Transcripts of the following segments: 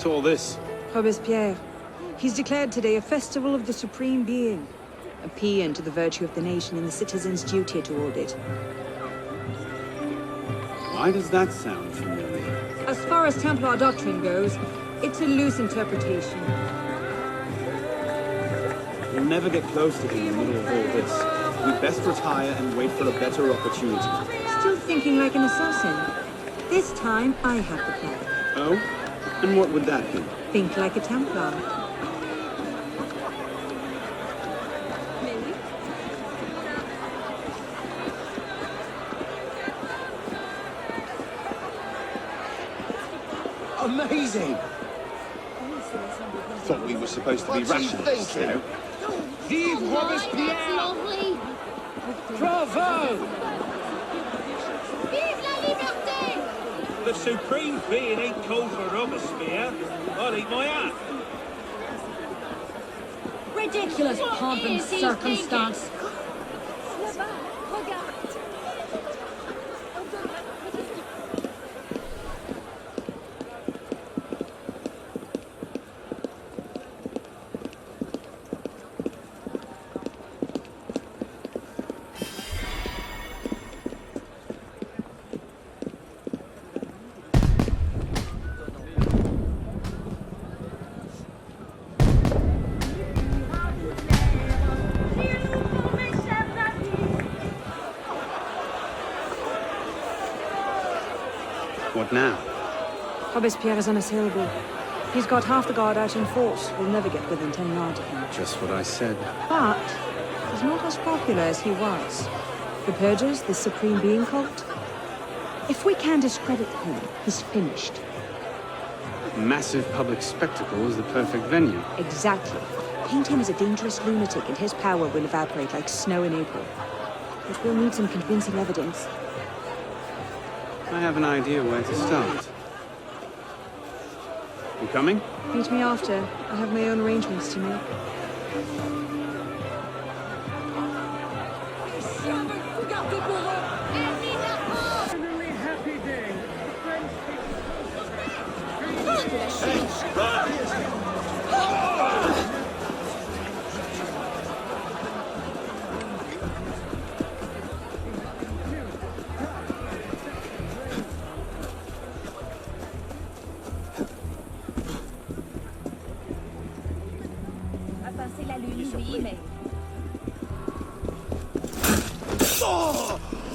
What's all this? Robespierre. He's declared today a festival of the Supreme Being. A paean to the virtue of the nation and the citizens' duty toward it. Why does that sound familiar? As far as Templar doctrine goes, it's a loose interpretation. We'll never get close to him in the middle of all this. We'd best retire and wait for a better opportunity. Still thinking like an assassin. This time, I have the plan. Oh? And what would that be? Think like a Templar. Amazing! Thought we were supposed to be rationalists, you know. Vive Robespierre! Lovely! Bravo! Vive la liberté! The Supreme Being ain't called for Robespierre. I'll eat my hat. Ridiculous pomp and circumstance. What now? Robespierre is unassailable. He's got half the guard out in force. We'll never get within 10 yards of him. Just what I said. But he's not as popular as he was. The Purgers, the Supreme Being cult. If we can discredit him, he's finished. Massive public spectacle is the perfect venue. Exactly. Paint him as a dangerous lunatic and his power will evaporate like snow in April. But we'll need some convincing evidence. I have an idea where to start. You coming? Meet me after. I have my own arrangements to make.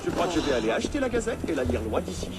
Je crois que je vais aller acheter la Gazette et la lire loin d'ici.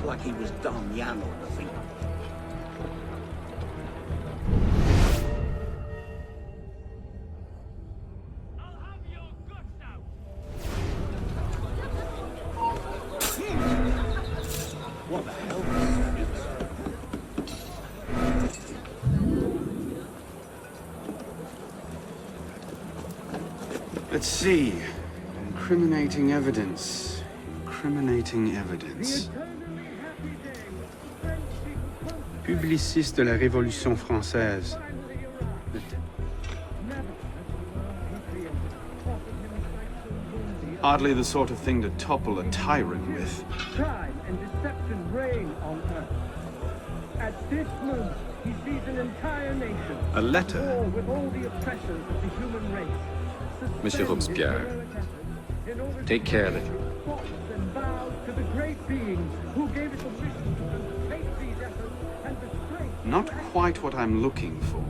Like he was dumb, young or nothing. What the hell? Let's see. Incriminating evidence. Incriminating evidence. Publiciste de la Révolution française. Hardly the sort of thing to topple a tyrant with. Crime and deception reign on earth. At this moment, he sees an entire nation. A letter. With all the oppressions of the human race. Monsieur Robespierre, take care that And bow to the great beings who gave it the mission to undertake these efforts and the strength. Not quite what I'm looking for.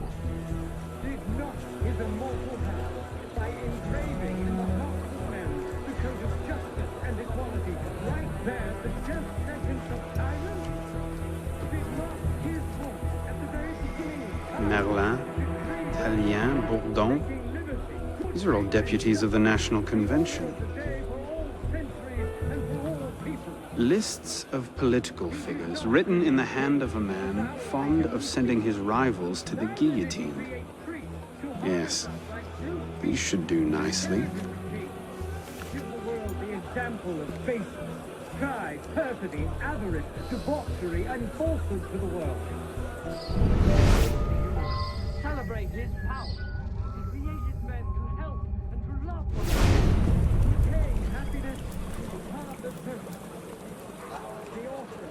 Did not his immortal hand by engraving in the hearts of men the code of justice and equality, right there the just sentence of tyrants? Did not his voice at the very beginning Merlin, Tallien, Bourdon. These are all deputies of the National Convention. Lists of political figures written in the hand of a man fond of sending his rivals to the guillotine. Yes, these should do nicely. give the world the example of faith, pride, perfidy, avarice, debauchery, and falsehood to the world. Celebrate his power. He created men to help and to love one another. To attain happiness is a part of purpose. The author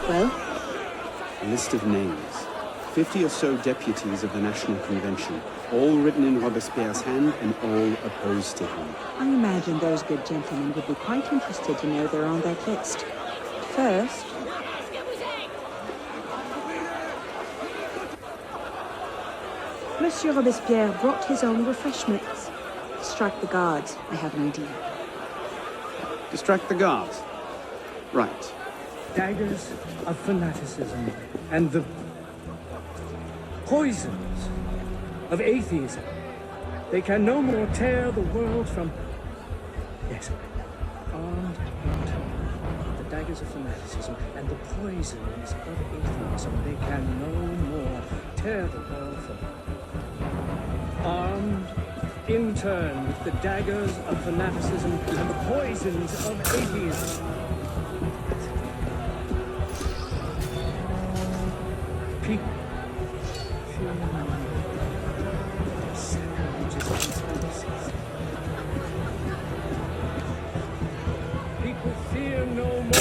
Well? A list of names. 50 or so deputies of the National Convention, all written in Robespierre's hand and all opposed to him. I imagine those good gentlemen would be quite interested to know they're on that list. First... Monsieur Robespierre brought his own refreshments. Strike the guards. I have an idea. Distract the guards. Right. daggers of fanaticism and the poisons of atheism. They can no more tear the world from... Yes, armed and the daggers of fanaticism and the poisons of atheism. They can no more tear the world from... Armed in turn with the daggers of fanaticism and the poisons of atheism. People fear no more sacrilegious conspiracies. People fear no more.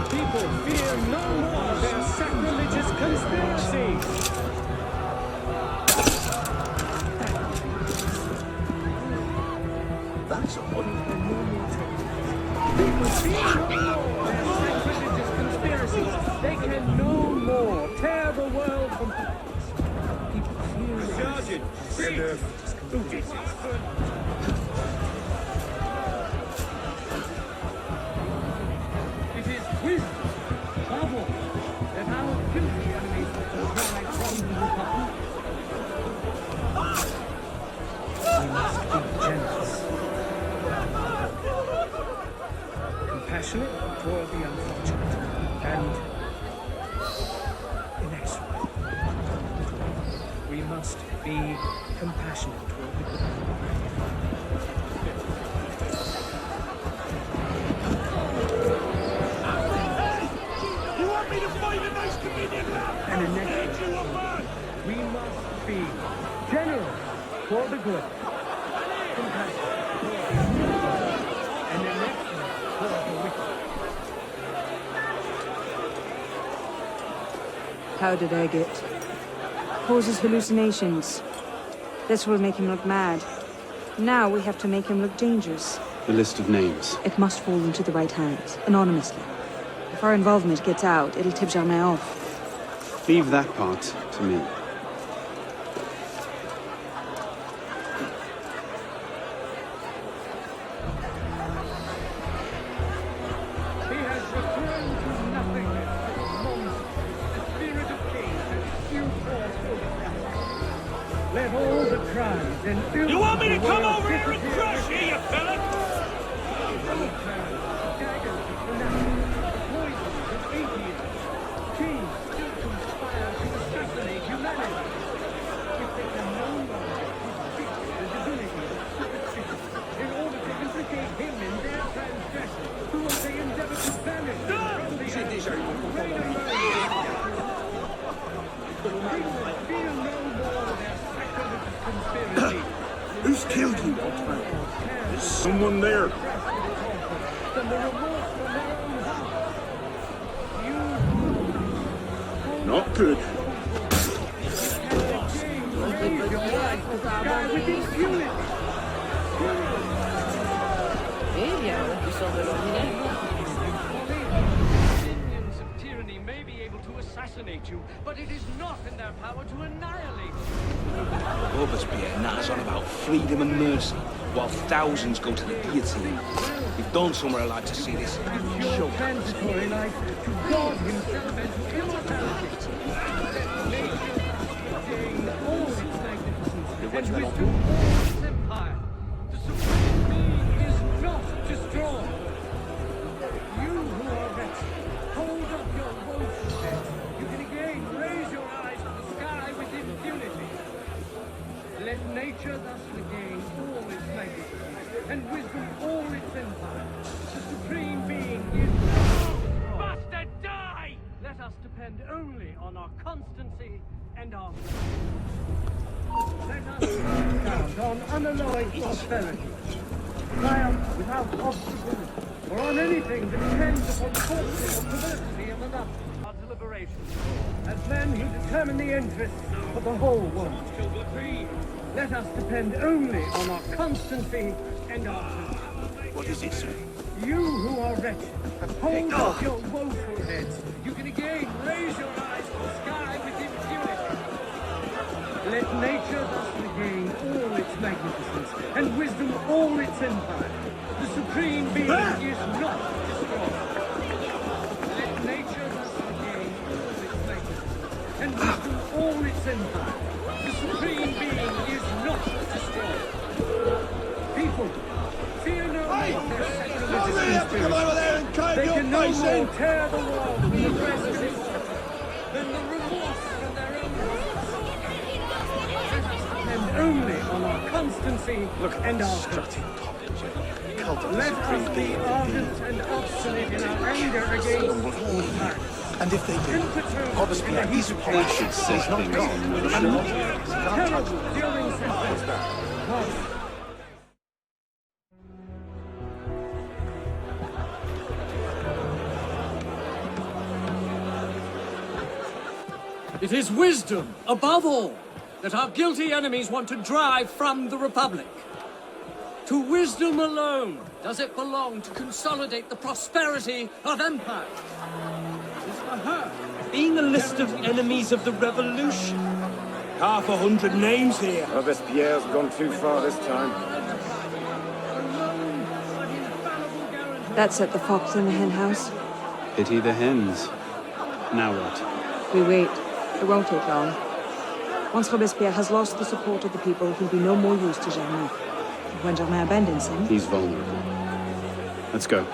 People fear no more their sacrilegious conspiracies. That's odd. People fear no more their sacrilegious conspiracies. They can no more tear the world from people fear Sergeant, sit. It is wisdom, above all, that our guilty enemies will drive from the Republic. We must be generous, compassionate toward the unfortunate, and inexorable. We must be compassionate toward the good. You want me to find a nice convenient lab? And inexorable. We must be generous for the good, compassionate toward the good, and inexorable toward the wicked. How did I get? Causes hallucinations. This will make him look mad. Now we have to make him look dangerous. The list of names. It must fall into the right hands, anonymously. The If our involvement gets out, it'll tip Germain off. Leave that part to me. He has returned to nothingness, nonsense, the spirit of kings and few force over us. Let all the crimes and ills You want me to of the come world over here and disappear. crush you, you fella? Daggers of fanatics, poisons of atheism. Kings still conspire to assassinate humanity. If they can no longer defeat the divinity of superstition in order to implicate him in their transgression, who will they endeavor to banish him from the earth? Reign alone. Feel no more their sacrilegious conspiracy. Who's killed you, Oldman? There's someone there. From the remorse from their own hearts. You Not good. raise your eyes to the sky with impunity. Minions of tyranny may be able to assassinate you, but it is not in their power to annihilate you. Robespierre natters on about freedom and mercy, while thousands go to the guillotine. If Don somewhere alive to see this, he will Your choke. transitory life to God himself and to immortality. Gain all its magnificence and wisdom, all its empire. The supreme being is not destroyed. You who are wretched, hold up your woeful head. You can again raise your eyes to the sky with impunity. Let nature thus regain all its magnificence and wisdom all its empire. The supreme being is bastard, die! Let us depend only on our constancy and our let us count on unalloyed prosperity, triumph without obstacle, or on anything that depends upon fortune or perversity of another. Our deliberations, as men who determine the interests of the whole world, let us depend only on our constancy and our truth. What is it, sir? You who are wretched, hold up your woeful heads. You can again raise your eyes to the sky with impunity. Let nature thus regain all its magnificence and wisdom all its empire. The supreme being is not destroyed. Let nature thus regain all its magnificence and wisdom all its empire. The supreme being is not destroyed. People, fear no more their sacrilegious conspiracy. They can no more tear the world from the breast of its than the remorse from their own hearts. And only on our constancy and our strutting. Let us be ardent and obstinate in our anger against all tyrants. And if they do, Robespierre is They should set things in motion. terrible during sentence. It is wisdom, above all, that our guilty enemies want to drive from the Republic. To wisdom alone does it belong to consolidate the prosperity of empire. It is for her. Being a list of enemies of the revolution. 500 names here. Robespierre's gone too far this time. That's at the Fox in the Hen House. Pity the hens. Now what? We wait. It won't take long. Once Robespierre has lost the support of the people, he'll be no more use to Germain. And when Germain abandons him... He's vulnerable. Let's go.